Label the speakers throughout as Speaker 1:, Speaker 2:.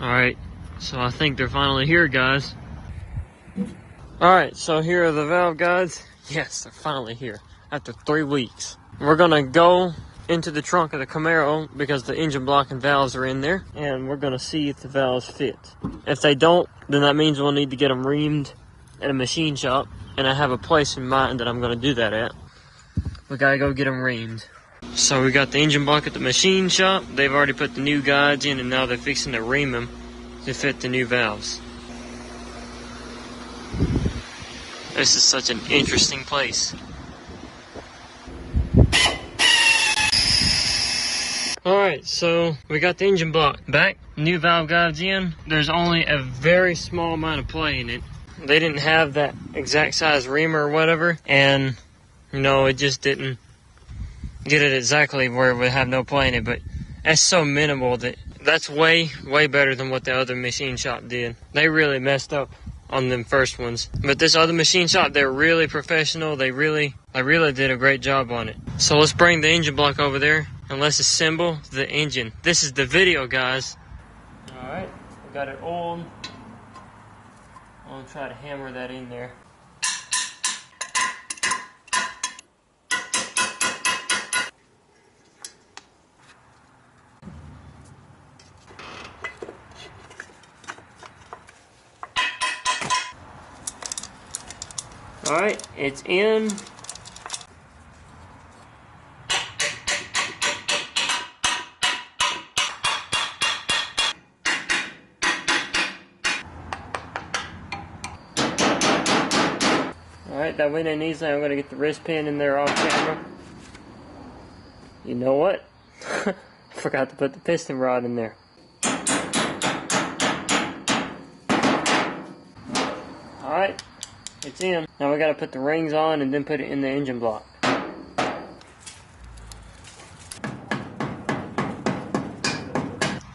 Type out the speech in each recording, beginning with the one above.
Speaker 1: Alright, so I think they're finally here, guys. Alright, so here are the valve guides. Yes, they're finally here after 3 weeks. We're gonna go into the trunk of the Camaro because the engine block and valves are in there, and we're gonna see if the valves fit. If they don't, then that means we'll need to get them reamed at a machine shop, and I have a place in mind that I'm gonna do that at. We gotta go get them reamed. So we got the engine block at the machine shop. They've already put the new guides in, and now they're fixing to ream them to fit the new valves. This is such an interesting place. Alright, so we got the engine block back, new valve guides in. There's only a very small amount of play in it. They didn't have that exact size reamer or whatever, and you know, it just didn't get it exactly where it would have no play in it, but that's so minimal that that's way better than what the other machine shop did. They really messed up on them first ones, but this other machine shop, they're really professional. They really did a great job on it. So let's bring the engine block over there and let's assemble the engine. This is the video, guys. Alright, we got it oiled. I'm gonna try to hammer that in there. Alright, it's in. Alright, that went in easily. I'm going to get the wrist pin in there off camera. You know what? I forgot to put the piston rod in there. Alright, it's in. Now we got to put the rings on and then put it in the engine block.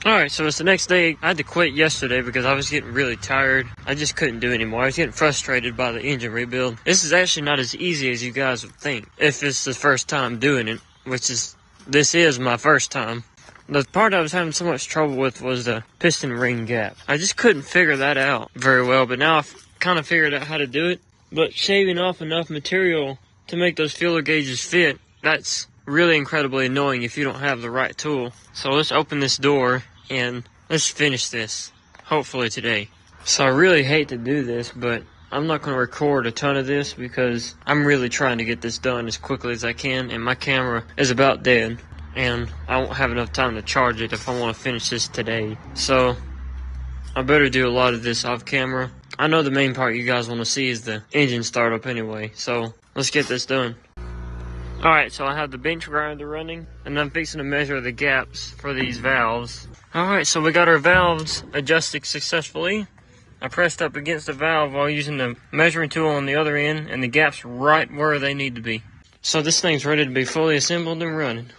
Speaker 1: Alright, so it's the next day. I had to quit yesterday because I was getting really tired. I just couldn't do it anymore. I was getting frustrated by the engine rebuild. This is actually not as easy as you guys would think if it's the first time doing it, this is my first time. The part I was having so much trouble with was the piston ring gap. I just couldn't figure that out very well, but now I've kind of figured out how to do it. But shaving off enough material to make those feeler gauges fit, that's really incredibly annoying if you don't have the right tool. So let's open this door and let's finish this, hopefully today. So I really hate to do this, but I'm not going to record a ton of this because I'm really trying to get this done as quickly as I can, and my camera is about dead, and I won't have enough time to charge it if I want to finish this today. So I better do a lot of this off camera. I know the main part you guys want to see is the engine startup anyway, so let's get this done. Alright, so I have the bench grinder running, and I'm fixing to measure the gaps for these valves. Alright, so we got our valves adjusted successfully. I pressed up against the valve while using the measuring tool on the other end, and the gap's right where they need to be. So this thing's ready to be fully assembled and running.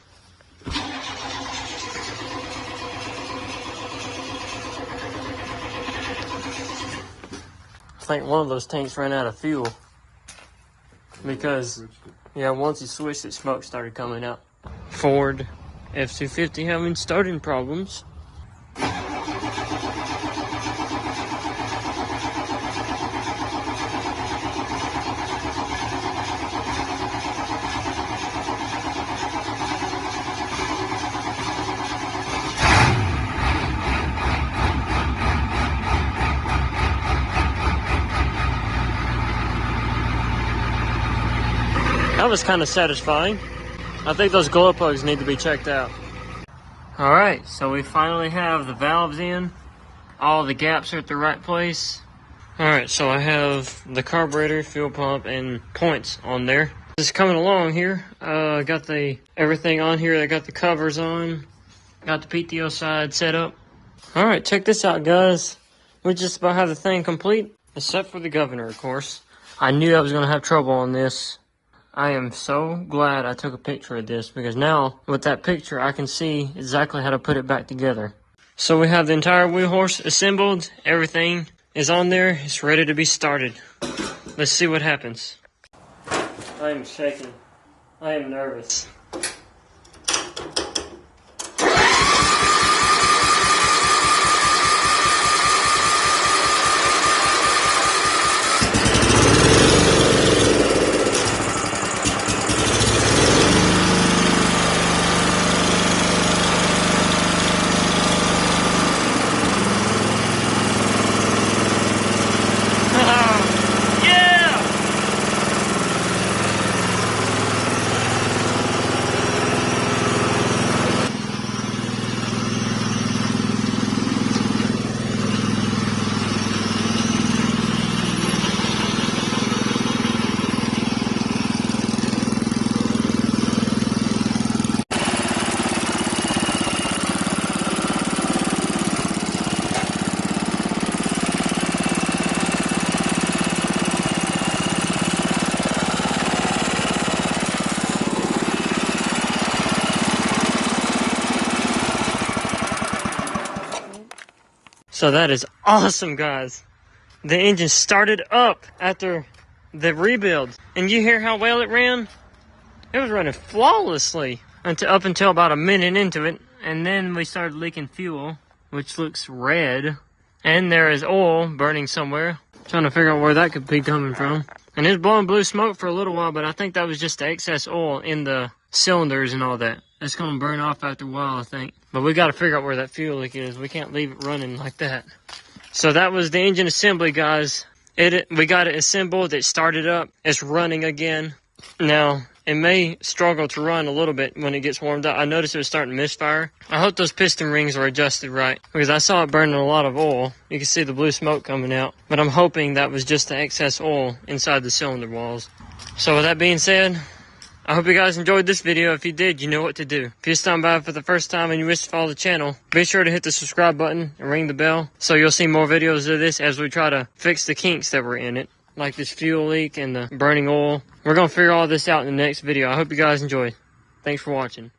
Speaker 1: I think one of those tanks ran out of fuel because, yeah, once he switched it, smoke started coming out. Ford F-250 having starting problems. That was kind of satisfying. I think those glow plugs need to be checked out. Alright, so we finally have the valves in. All the gaps are at the right place. Alright, so I have the carburetor, fuel pump, and points on there. Just coming along here. Got everything on here. I got the covers on. Got the PTO side set up. Alright, check this out, guys. We just about have the thing complete, except for the governor, of course. I knew I was going to have trouble on this. I am so glad I took a picture of this because now with that picture I can see exactly how to put it back together. So we have the entire wheel horse assembled. Everything is on there. It's ready to be started. Let's see what happens. I am shaking. I am nervous. So that is awesome, guys. The engine started up after the rebuild. And you hear how well it ran? It was running flawlessly up until about a minute into it. And then we started leaking fuel, which looks red. And there is oil burning somewhere. Trying to figure out where that could be coming from. And it's blowing blue smoke for a little while, but I think that was just the excess oil in the cylinders and all that. It's going to burn off after a while, I think. But we got to figure out where that fuel leak is. We can't leave it running like that. So that was the engine assembly, guys. We got it assembled. It started up. It's running again. Now, it may struggle to run a little bit when it gets warmed up. I noticed it was starting to misfire. I hope those piston rings are adjusted right, because I saw it burning a lot of oil. You can see the blue smoke coming out. But I'm hoping that was just the excess oil inside the cylinder walls. So with that being said, I hope you guys enjoyed this video. If you did, you know what to do. If you're stopping by for the first time and you wish to follow the channel, be sure to hit the subscribe button and ring the bell so you'll see more videos of this as we try to fix the kinks that were in it, like this fuel leak and the burning oil. We're going to figure all this out in the next video. I hope you guys enjoy. Thanks for watching.